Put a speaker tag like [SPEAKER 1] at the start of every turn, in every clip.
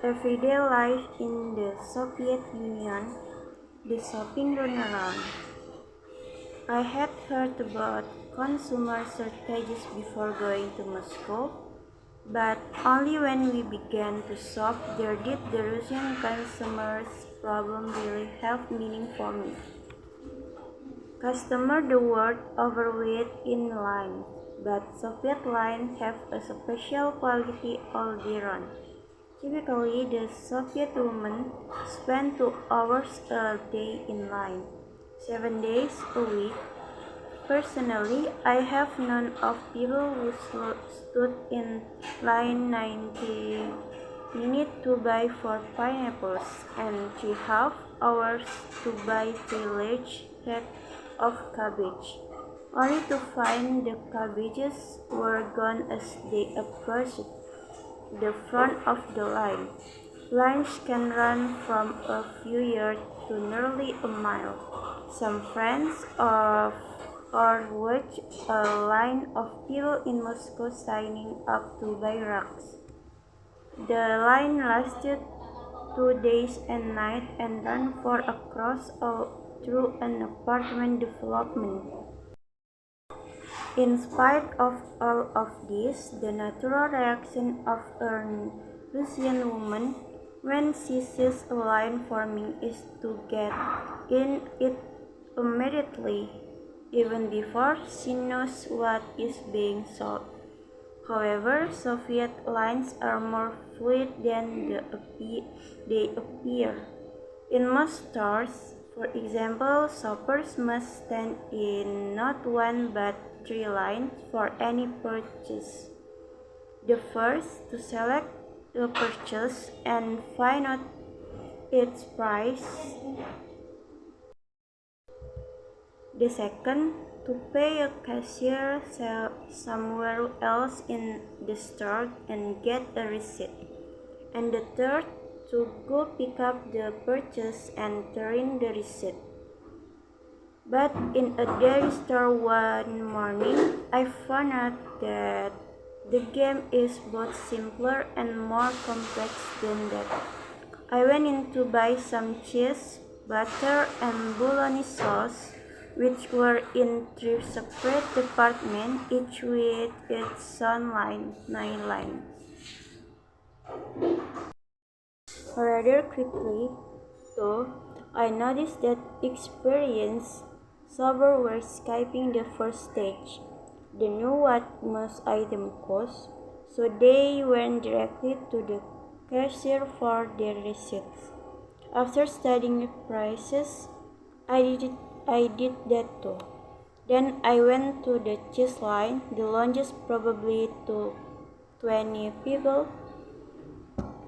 [SPEAKER 1] everyday life in the Soviet Union, the shopping runaround. I had heard about consumer shortages before going to Moscow, but only when we began to shop there did the Russian consumers' problem really have meaning for me. Customer the word overweight in line, but Soviet lines have a special quality all year round. Typically, the Soviet woman spent 2 hours a day in line, 7 days a week. Personally, I have known of people who stood in line 90 minutes to buy 4 pineapples and 3.5 hours to buy 3 large heads of cabbage, only to find the cabbages were gone as they approached the front of the line. Lines can run from a few yards to nearly a mile. Some friends or watch a line of people in Moscow signing up to buy rugs. The line lasted 2 days and nights and ran for across through an apartment development. In spite of all of this, the natural reaction of a Russian woman when she sees a line forming is to get in it immediately, even before she knows what is being sold. However, Soviet lines are more fluid than they appear. In most stores, for example, shoppers must stand in not one but 3 lines for any purchase. The first to select the purchase and find out its price. The second to pay a cashier somewhere else in the store and get a receipt. And the third to go pick up the purchase and turn in the receipt. But in a dairy store one morning, I found out that the game is both simpler and more complex than that. I went in to buy some cheese, butter, and bolognese sauce, which were in 3 separate departments, each with its own 9 lines. Rather quickly, though, I noticed that experienced shoppers were skipping the first stage. They knew what most items cost, so they went directly to the cashier for their receipts. After studying the prices, I did that too. Then I went to the cheese line, the longest probably to 20 people,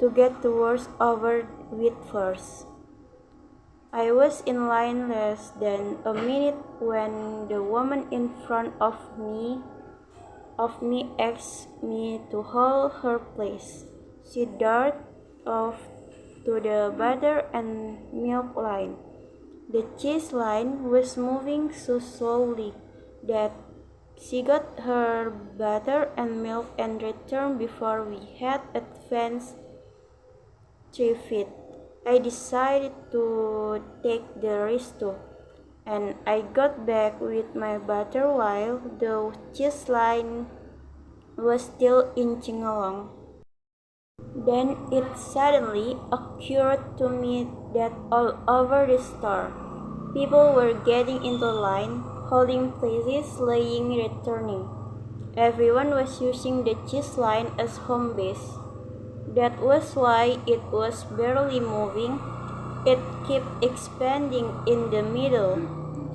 [SPEAKER 1] to get the worst over with first. I was in line less than a minute when the woman in front of me asked me to hold her place. She darted off to the butter and milk line. The cheese line was moving so slowly that she got her butter and milk and returned before we had advanced 3 feet. I decided to take the risk too, and I got back with my butter while the cheese line was still inching along. Then it suddenly occurred to me that all over the store, people were getting into line, holding places, laying, returning. Everyone was using the cheese line as home base. That was why it was barely moving. It kept expanding in the middle.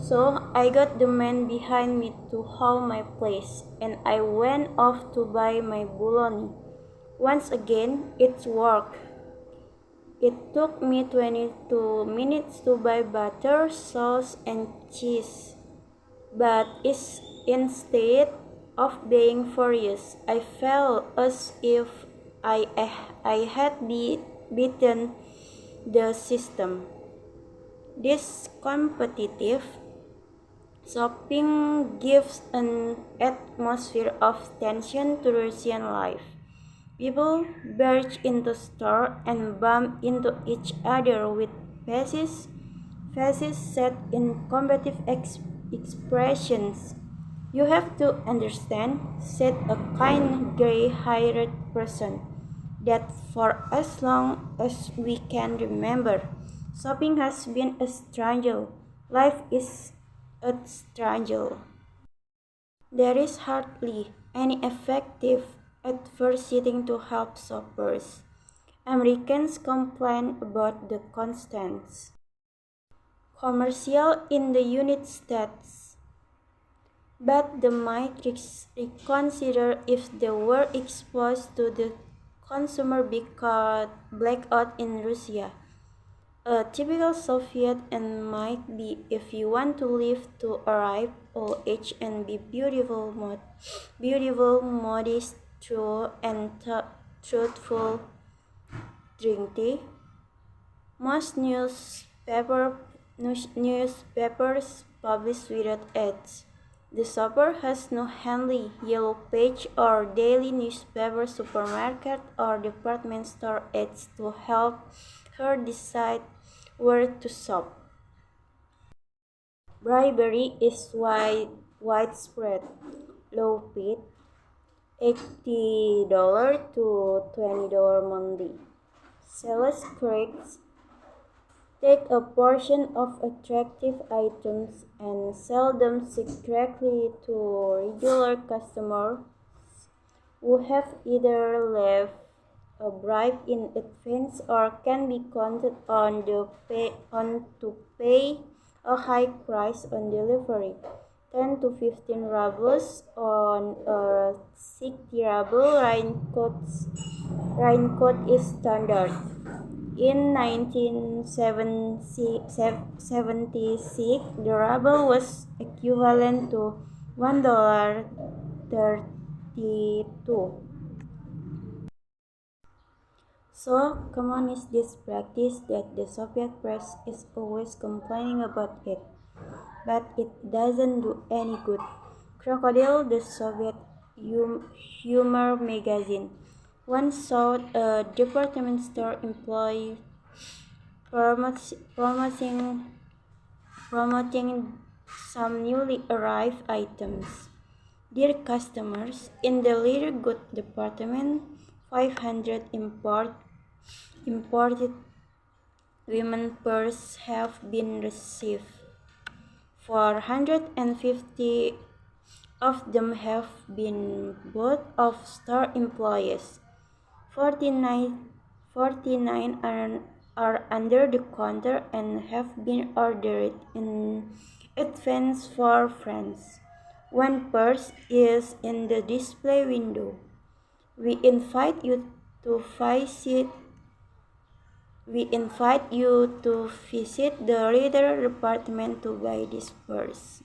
[SPEAKER 1] So I got the man behind me to hold my place, and I went off to buy my bologna. Once again, it worked. It took me 22 minutes to buy butter, sauce, and cheese. But instead of being furious, I felt as if I had beaten the system. This competitive shopping gives an atmosphere of tension to Russian life. People barge into store and bump into each other with faces set in combative expressions. You have to understand, said a kind gray-haired person, that for as long as we can remember, shopping has been a struggle. Life is a struggle. There is hardly any effective advertising to help shoppers. Americans complain about the constant commercial in the United States, but they might reconsider if they were exposed to the consumer blackout in Russia. A typical Soviet and might be if you want to live to a ripe old age and be beautiful, modest, true, and truthful. Drink tea. Most newspapers publish without ads. The shopper has no handy yellow page or daily newspaper, supermarket, or department store ads to help her decide where to shop. Bribery is widespread. Low bid, $80 to $20 monthly. Sales critics take a portion of attractive items and sell them secretly to regular customers who have either left a bribe in advance or can be counted on to pay a high price on delivery. 10 to 15 rubles on a 60 ruble raincoat is standard. In 1976, the ruble was equivalent to $1.32. So common is this practice that the Soviet press is always complaining about it, but it doesn't do any good. Crocodile, the Soviet humor magazine, once showed a department store employee promoting some newly arrived items. Dear customers, in the leather goods department, 500 imported women purses have been received. 450 of them have been bought of store employees. 49 are under the counter and have been ordered in advance for friends. One purse is in the display window. We invite you to visit the leather department to buy this purse.